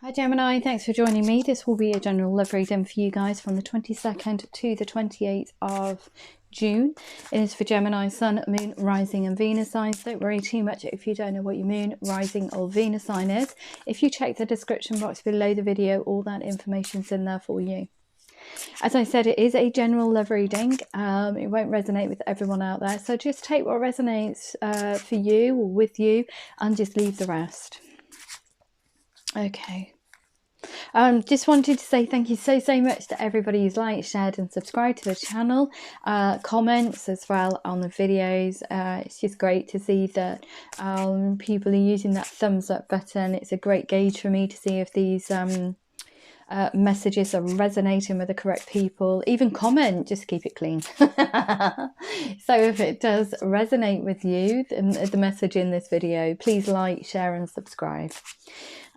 Hi Gemini, thanks for joining me. This will be a general love reading for you guys from the 22nd to the 28th of June. It is for Gemini, Sun, Moon, Rising and Venus signs. Don't worry too much if you don't know what your Moon, Rising or Venus sign is. If you check the description box below the video, all that information's in there for you. As I said, it is a general love reading. It won't resonate with everyone out there. So just take what resonates for you or with you and just leave the rest. Okay. Just wanted to say thank you so much to everybody who's liked, shared and subscribed to the channel, comments as well on the videos. It's just great to see that people are using that thumbs up button. It's a great gauge for me to see if these messages are resonating with the correct people. Even comment, just keep it clean. So if it does resonate with you, the message in this video, please like, share and subscribe.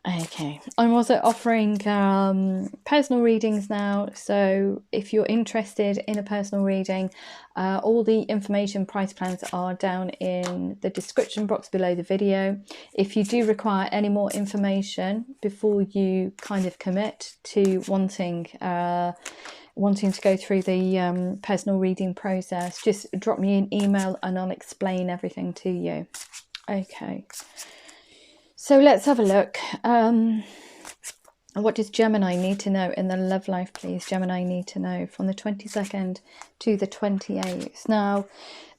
Okay, I'm also offering personal readings now, so if you're interested in a personal reading, all the information, price plans are down in the description box below the video. If you do require any more information before you kind of commit to wanting to go through the personal reading process, just drop me an email and I'll explain everything to you. Okay. So let's have a look. What does Gemini need to know in their love life, please? Gemini need to know from the 22nd to the 28th. Now,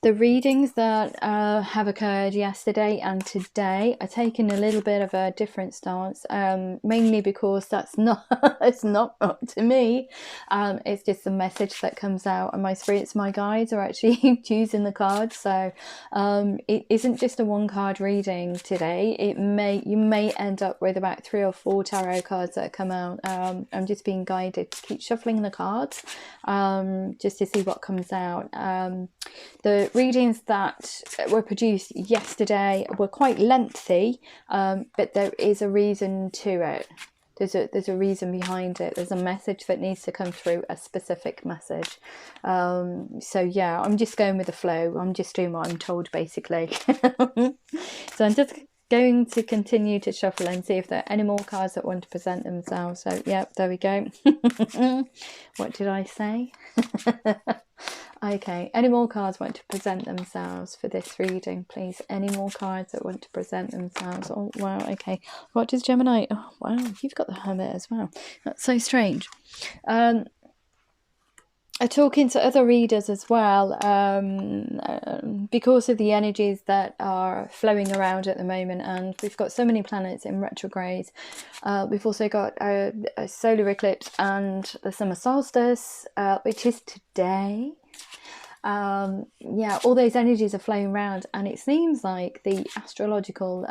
the readings that have occurred yesterday and today are taking a little bit of a different stance, mainly because that's not it's not up to me. It's just a message that comes out, and my spirits, my guides are actually choosing the cards. So it isn't just a one card reading today. You may end up with about 3 or 4 tarot cards that come out. I'm just being guided to keep shuffling the cards just to see what comes out. The readings that were produced yesterday were quite lengthy, but there is a reason to it. There's a reason behind it. There's a message that needs to come through, a specific message. So yeah, I'm just going with the flow. I'm just doing what I'm told, basically. So I'm just going to continue to shuffle and see if there are any more cards that want to present themselves. So yeah, there we go. What did I say? Okay, any more cards want to present themselves for this reading, please? Any more cards that want to present themselves? Oh wow, okay. What does Gemini? Oh wow, you've got the Hermit as well. That's so strange. I'm talking to other readers as well, because of the energies that are flowing around at the moment, and we've got so many planets in retrograde. We've also got a solar eclipse and the summer solstice, which is today. Yeah, all those energies are flowing around, and it seems like the astrological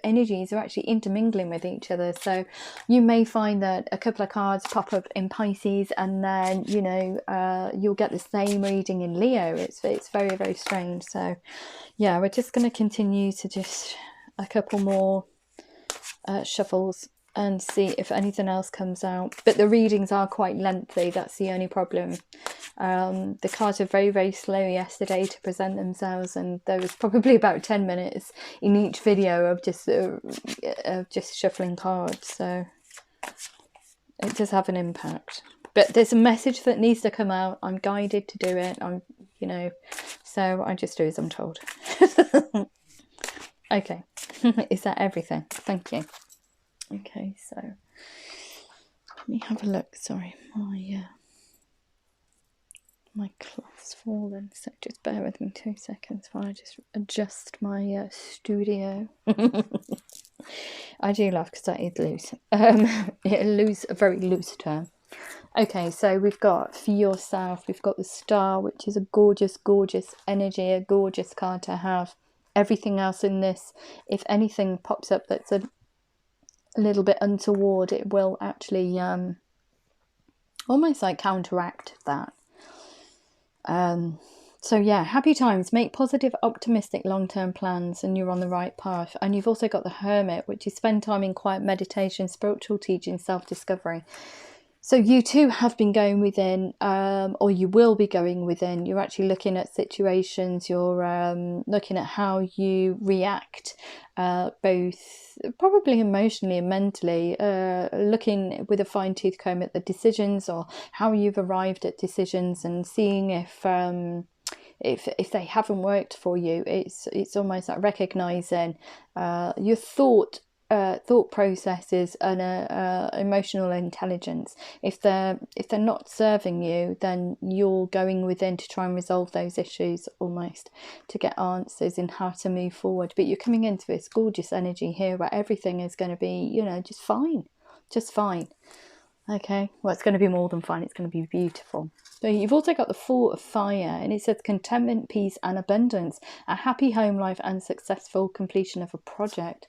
energies are actually intermingling with each other. So you may find that a couple of cards pop up in Pisces, and then you'll get the same reading in Leo. It's very, very strange. So yeah, we're just going to continue to just a couple more shuffles and see if anything else comes out. But the readings are quite lengthy, that's the only problem. The cards were very, very slow yesterday to present themselves, and there was probably about 10 minutes in each video of just shuffling cards, so it does have an impact. But there's a message that needs to come out. I'm guided to do it. So I just do as I'm told. Okay. Is that everything? Thank you. Okay, so let me have a look. Sorry, my cloth's fallen, so just bear with me 2 seconds while I just adjust my studio. I do laugh because that is loose. A very loose term. Okay, so we've got for yourself, we've got the Star, which is a gorgeous, gorgeous energy, a gorgeous card to have. Everything else in this, if anything pops up that's a little bit untoward, it will actually almost like counteract that. So yeah, happy times, make positive, optimistic, long-term plans, and you're on the right path. And you've also got the Hermit, which is spend time in quiet meditation, spiritual teaching, self-discovery. So you too have been going within, or you will be going within. You're actually looking at situations, you're looking at how you react, both probably emotionally and mentally, looking with a fine-tooth comb at the decisions or how you've arrived at decisions, and seeing if they haven't worked for you. It's almost like recognizing your thought processes and emotional intelligence. If they're not serving you, then you're going within to try and resolve those issues, almost to get answers in how to move forward. But you're coming into this gorgeous energy here where everything is going to be, you know, just fine. Okay, well, it's going to be more than fine. It's going to be beautiful. So you've also got the Four of Fire, and it says contentment, peace and abundance, a happy home life and successful completion of a project.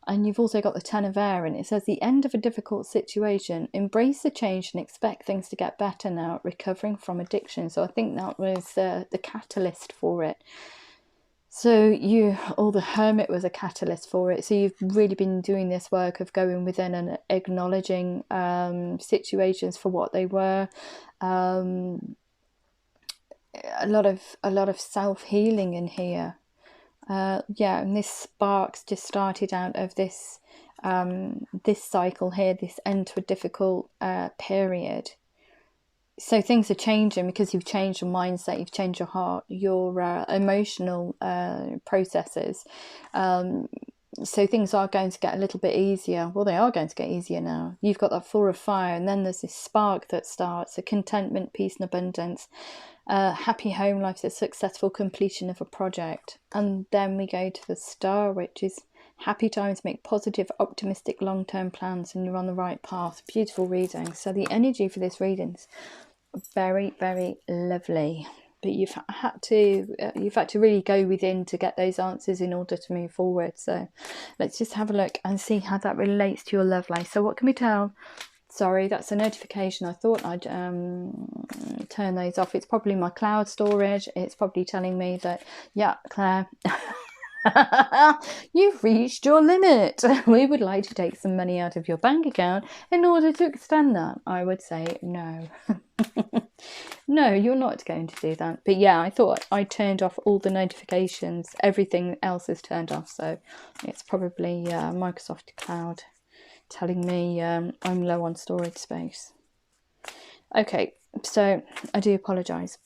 And you've also got the Ten of Air, and it says the end of a difficult situation, embrace the change and expect things to get better now, recovering from addiction. So I think that was the catalyst for it. So the Hermit was a catalyst for it. So you've really been doing this work of going within and acknowledging situations for what they were. A lot of self-healing in here. And this sparks just started out of this this cycle here, this end to a difficult period. So things are changing because you've changed your mindset, you've changed your heart, your emotional processes. So things are going to get a little bit easier. Well, they are going to get easier now. You've got that Four of Fire, and then there's this spark that starts, a contentment, peace and abundance, happy home life, the successful completion of a project. And then we go to the Star, which is happy times, make positive, optimistic, long-term plans, and you're on the right path. Beautiful reading. So the energy for this reading's very, very lovely. But you've had to really go within to get those answers in order to move forward. So let's just have a look and see how that relates to your love life. So what can we tell? Sorry, that's a notification. I thought I'd turn those off. It's probably my cloud storage. It's probably telling me that, yeah, Claire, you've reached your limit. We would like to take some money out of your bank account in order to extend that. I would say no. No, you're not going to do that. But yeah, I thought I turned off all the notifications. Everything else is turned off. So it's probably Microsoft Cloud telling me I'm low on storage space. Okay, so I do apologise.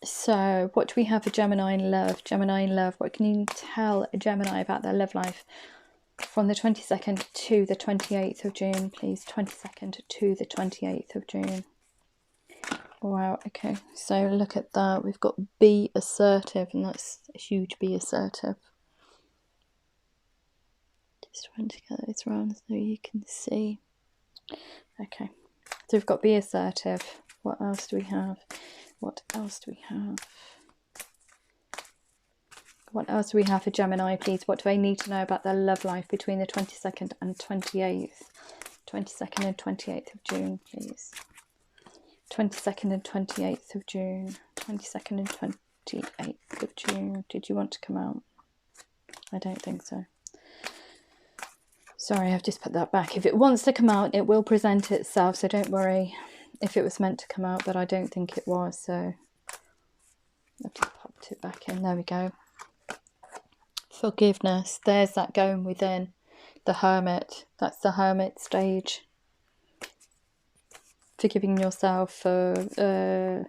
So what do we have for Gemini Love? Gemini Love, what can you tell Gemini about their love life from the 22nd to the 28th of June, please? 22nd to the 28th of June. Wow, okay, so look at that. We've got be assertive, and that's a huge be assertive. Just trying to get this around so you can see. Okay, so we've got be assertive. What else do we have? What else do we have? What else do we have for Gemini, please? What do they need to know about their love life between the 22nd and 28th? 22nd and 28th of June, please. 22nd and 28th of June. 22nd and 28th of June. Did you want to come out? I don't think so. Sorry, I've just put that back. If it wants to come out, it will present itself, so don't worry if it was meant to come out, but I don't think it was, so I've just popped it back in. There we go. Forgiveness. There's that going within. The Hermit. That's the Hermit stage. Forgiving yourself for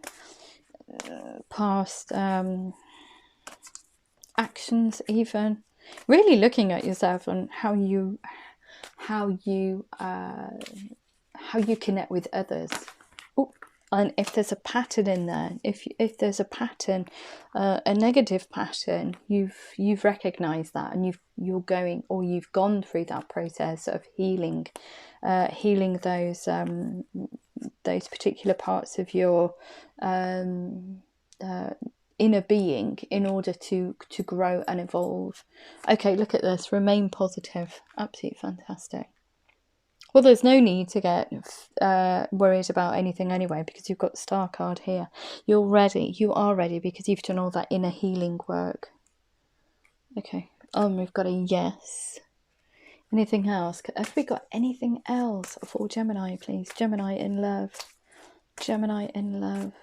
past actions, even. Really looking at yourself and how you connect with others. Ooh, and if there's a pattern in there, if there's a pattern, a negative pattern, you've recognized that, and you've gone through that process of healing those particular parts of your inner being in order to grow and evolve. Okay, look at this. Remain positive. Absolutely fantastic. Well, there's no need to get worried about anything anyway, because you've got the Star card here. You're ready. You are ready because you've done all that inner healing work. Okay. We've got a yes. Anything else? Have we got anything else for Gemini, please? Gemini in love. Gemini in love.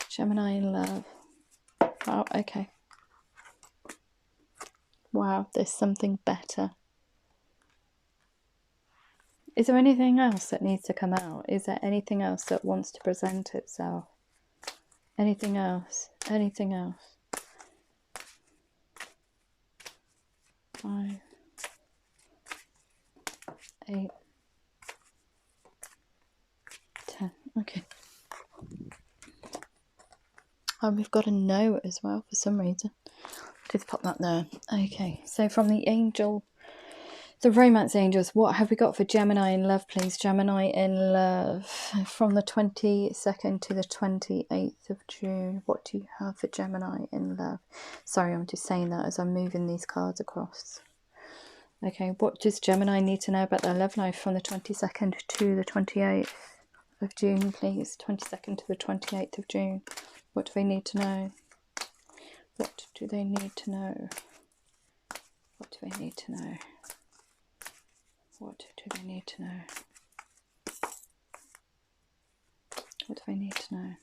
Gemini in love. Oh, okay. Wow, there's something better. Is there anything else that needs to come out? Is there anything else that wants to present itself? Anything else? Anything else? 5, 8, 10. Okay. And we've got a no as well for some reason. Just pop that there. Okay, so from the angel, the romance angels, what have we got for Gemini in love, please? Gemini in love from the 22nd to the 28th of June. What do you have for Gemini in love? Sorry, I'm just saying that as I'm moving these cards across. Okay, what does Gemini need to know about their love life from the 22nd to the 28th of June, please? 22nd to the 28th of June. What do they need to know? What do they need to know? What do they need to know? What do they need to know? What do they need to know?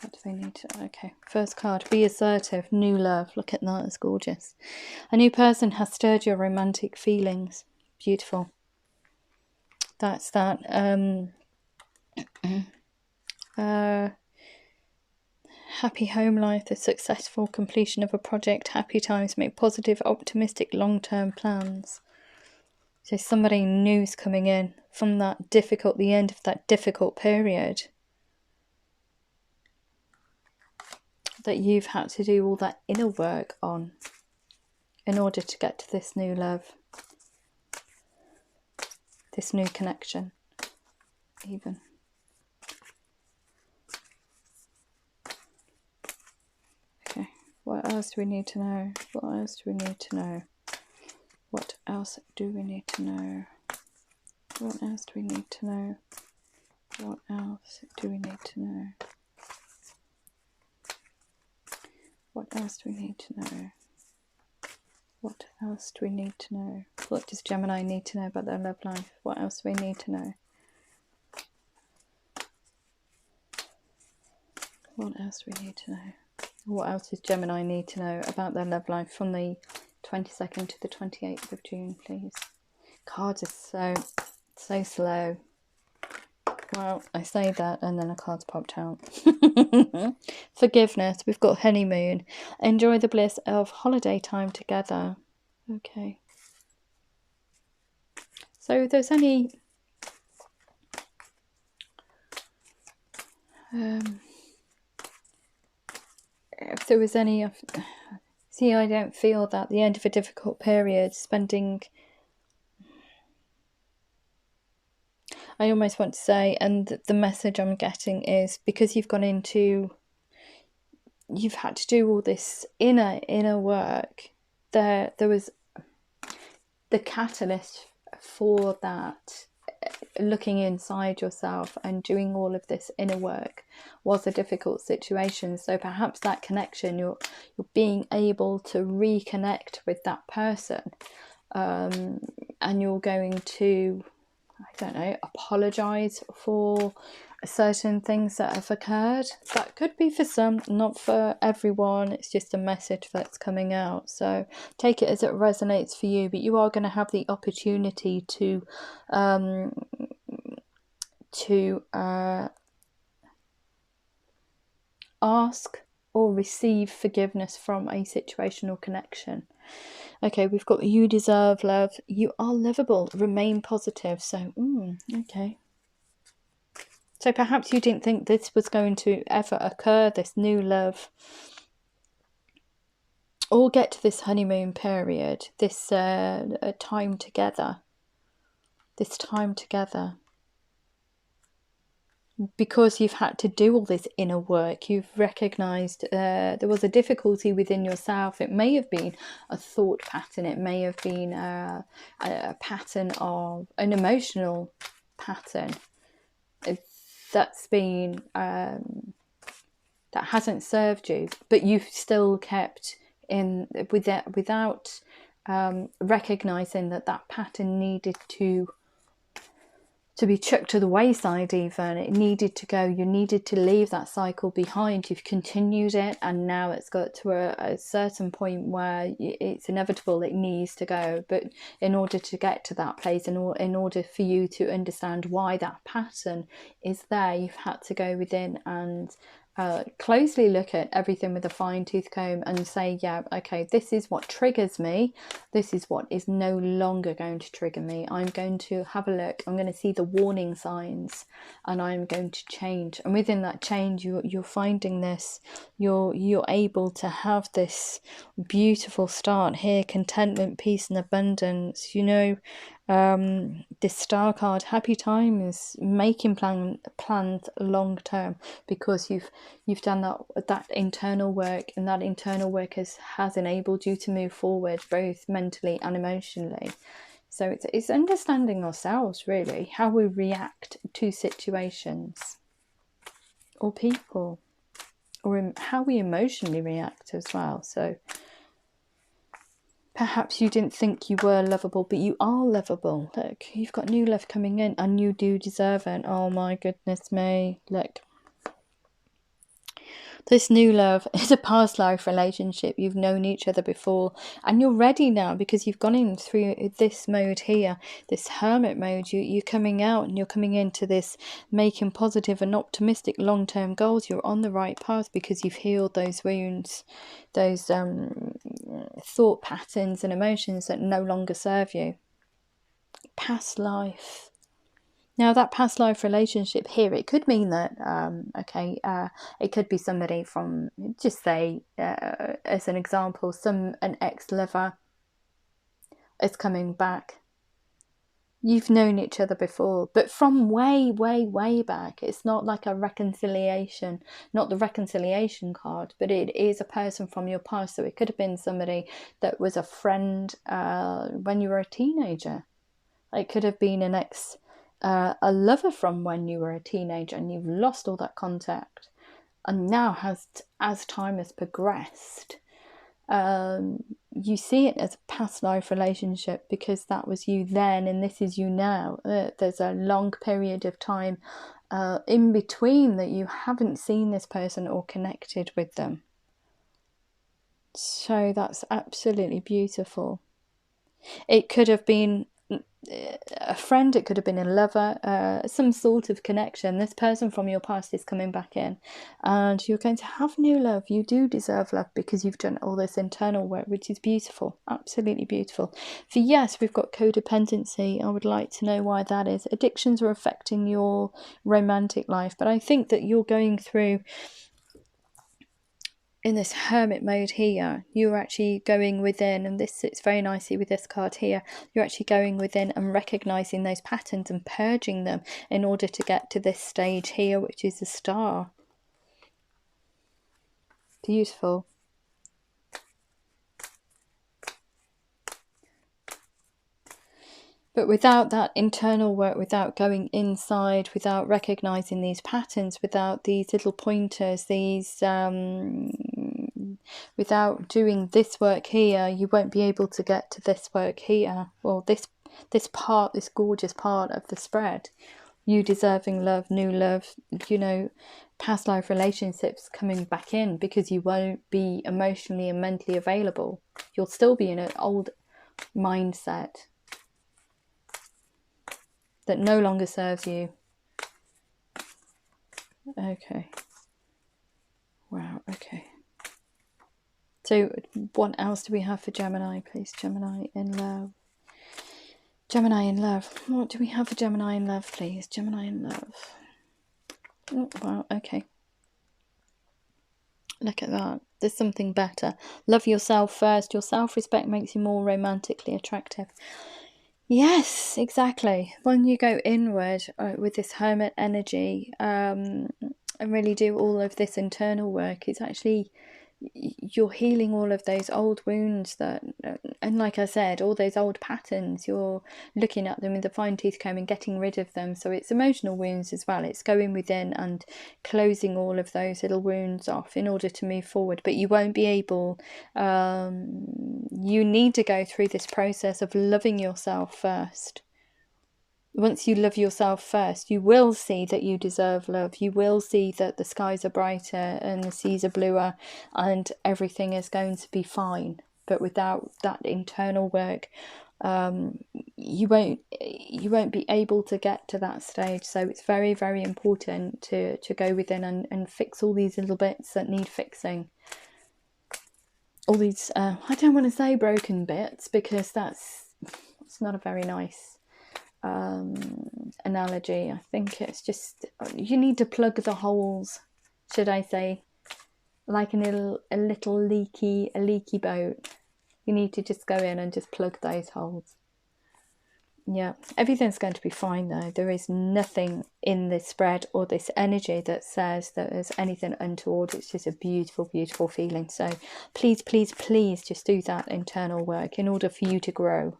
What do they need to... Okay, first card. Be assertive. New love. Look at that. It's gorgeous. A new person has stirred your romantic feelings. Beautiful. That's that. Happy home life. The successful completion of a project. Happy times. Make positive, optimistic, long-term plans. So somebody new's coming in from that difficult, the end of that difficult period that you've had to do all that inner work on in order to get to this new love, this new connection, even. Okay, what else do we need to know? What else do we need to know? What else do we need to know? What else do we need to know? What else do we need to know? What else do we need to know? What else do we need to know? What does Gemini need to know about their love life? What else do we need to know? What else do we need to know? What else does Gemini need to know about their love life from the 22nd to the 28th of June, please? Cards are so slow. Well, I say that and then a card's popped out. Forgiveness. We've got honeymoon. Enjoy the bliss of holiday time together. Okay. So if there's any... if there was any... See, I don't feel that the end of a difficult period, spending... I almost want to say, and the message I'm getting is because you've gone into, you've had to do all this inner work, there was the catalyst for that, looking inside yourself and doing all of this inner work was a difficult situation. So perhaps that connection, you're being able to reconnect with that person, and you're going to, I don't know, apologise for certain things that have occurred. That could be for some, not for everyone. It's just a message that's coming out. So take it as it resonates for you. But you are going to have the opportunity to ask or receive forgiveness from a situational connection. Okay, we've got you deserve love. You are lovable. Remain positive. So, okay. So perhaps you didn't think this was going to ever occur, this new love, or get to this honeymoon period, this time together. This time together. Because you've had to do all this inner work, you've recognised there was a difficulty within yourself. It may have been a thought pattern, it may have been a pattern of an emotional pattern that's been that hasn't served you, but you've still kept in without recognizing that that pattern needed to be chucked to the wayside. Even it needed to go. You needed to leave that cycle behind. You've continued it, and now it's got to a certain point where it's inevitable. It needs to go. But in order to get to that place, in order for you to understand why that pattern is there, you've had to go within and closely look at everything with a fine-tooth comb and say, yeah, okay, this is what triggers me, this is what is no longer going to trigger me. I'm going to have a look, I'm going to see the warning signs, and I'm going to change. And within that change, you're finding this, you're able to have this beautiful start here: contentment, peace and abundance. You know, this star card, happy times, making plans long term, because you've done that internal work, and that internal work has enabled you to move forward both mentally and emotionally. So it's understanding ourselves, really, how we react to situations or people, or how we emotionally react as well. So perhaps you didn't think you were lovable, but you are lovable. Look, you've got new love coming in, and you do deserve it. Oh my goodness me. Look, this new love is a past life relationship. You've known each other before, and you're ready now because you've gone in through this mode here, this hermit mode. You're coming out, and you're coming into this making positive and optimistic long-term goals. You're on the right path because you've healed those wounds, those thought patterns and emotions that no longer serve you. Past life. Now, that past life relationship here, it could mean that, it could be somebody from, just say, as an example, an ex-lover is coming back. You've known each other before, but from way, way, way back. It's not like a reconciliation, not the reconciliation card, but it is a person from your past. So it could have been somebody that was a friend when you were a teenager. It could have been a lover from when you were a teenager, and you've lost all that contact, and now as time has progressed, you see it as a past life relationship, because that was you then and this is you now. There's a long period of time in between that you haven't seen this person or connected with them. So that's absolutely beautiful. It could have been a friend, it could have been a lover, some sort of connection. This person from your past is coming back in, and you're going to have new love. You do deserve love because you've done all this internal work, which is beautiful, absolutely beautiful. For yes, we've got codependency. I would like to know why that is. Addictions are affecting your romantic life, but I think that you're going through, in this hermit mode here, you're actually going within, and this sits very nicely with this card here. You're actually going within and recognizing those patterns and purging them in order to get to this stage here, which is the star. Beautiful. But without that internal work, without going inside, without recognizing these patterns, without these little pointers, without doing this work here, you won't be able to get to this work here, or this gorgeous part of the spread. You deserving love, new love, past life relationships coming back in, because you won't be emotionally and mentally available. You'll still be in an old mindset that no longer serves you. Okay. Wow, okay. So what else do we have for Gemini, please? Gemini in love. Gemini in love. What do we have for Gemini in love, please? Gemini in love. Oh, wow, okay. Look at that. There's something better. Love yourself first. Your self-respect makes you more romantically attractive. Yes, exactly. When you go inward with this hermit energy, and really do all of this internal work, it's actually you're healing all of those old wounds that, and like I said, all those old patterns, you're looking at them with a fine-tooth comb and getting rid of them. So it's emotional wounds as well. It's going within and closing all of those little wounds off in order to move forward. But you won't be able, you need to go through this process of loving yourself first. Once you love yourself first, you will see that you deserve love. You will see that the skies are brighter and the seas are bluer and everything is going to be fine. But without that internal work, you won't be able to get to that stage. So it's very, very important to go within and fix all these little bits that need fixing. All these, I don't want to say broken bits, because it's not a very nice analogy. I think it's just, you need to plug the holes, should I say, like a little leaky boat. You need to just go in and just plug those holes. Yeah, everything's going to be fine though. There is nothing in this spread or this energy that says that there's anything untoward. It's just a beautiful, beautiful feeling. So please, please, please just do that internal work in order for you to grow.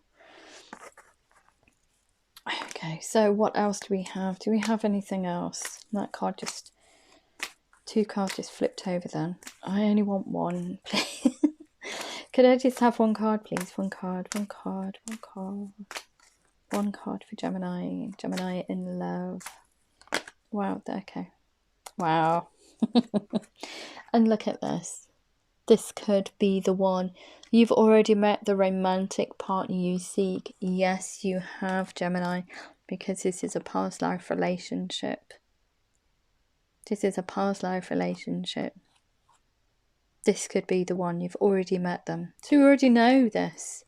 Okay, so what else do we have? Do we have anything else? That card just, 2 cards just flipped over then. I only want one, please. Could I just have 1 card, please? 1 card, 1 card, 1 card. 1 card for Gemini. Gemini in love. Wow, okay. Wow. And look at this. This could be the one. You've already met the romantic partner you seek. Yes, you have, Gemini, because this is a past life relationship. This is a past life relationship. This could be the one. You've already met them. So you already know this.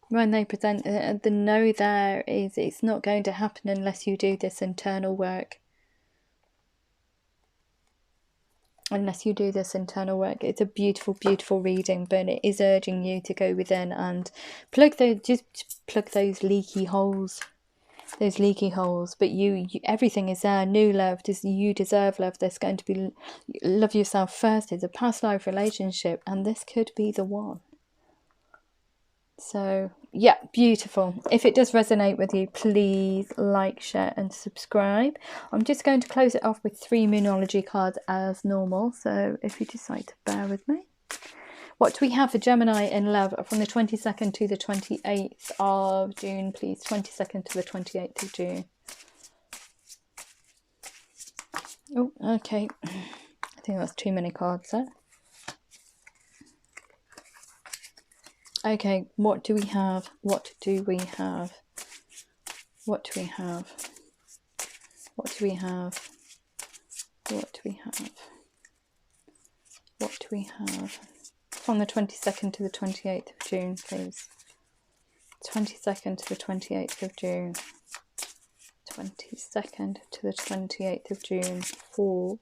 When they present the no there is, it's not going to happen unless you do this internal work. Unless you do this internal work. It's a beautiful, beautiful reading, but it is urging you to go within and plug those leaky holes. Those leaky holes. But you everything is there. New love. You deserve love. There's going to be, love yourself first. It's a past life relationship, and this could be the one. So yeah, beautiful. If it does resonate with you, please like, share and subscribe. I'm just going to close it off with 3 Moonology cards as normal, so if you decide to bear with me. What do we have for Gemini in love from the 22nd to the 28th of June, please? 22nd to the 28th of June. Oh, okay. I think that's too many cards there. Okay, what do we have? What do we have? What do we have? What do we have? What do we have? What do we have? From the 22nd to the 28th of June, please. 22nd to the 28th of June. 22nd to the 28th of June for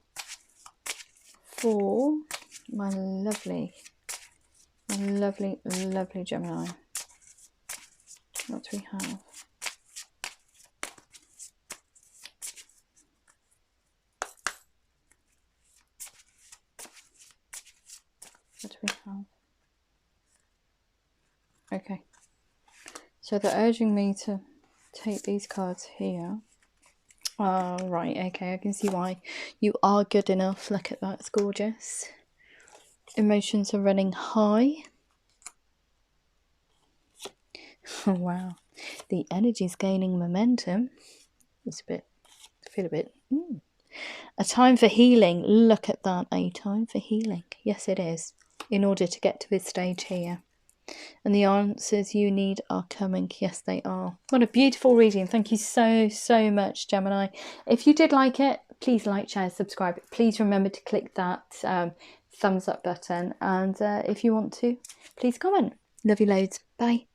my lovely Gemini. What do we have? What do we have? Okay. So they're urging me to take these cards here. Oh, right, okay, I can see why. You are good enough. Look at that, it's gorgeous. Emotions are running high. Oh, wow. The energy is gaining momentum. It's a bit, I feel a bit. A time for healing. Look at that, a time for healing. Yes, it is. In order to get to this stage here. And the answers you need are coming. Yes, they are. What a beautiful reading. Thank you so, so much, Gemini. If you did like it, please like, share, subscribe. Please remember to click that thumbs up button. And if you want to, please comment. Love you loads. Bye.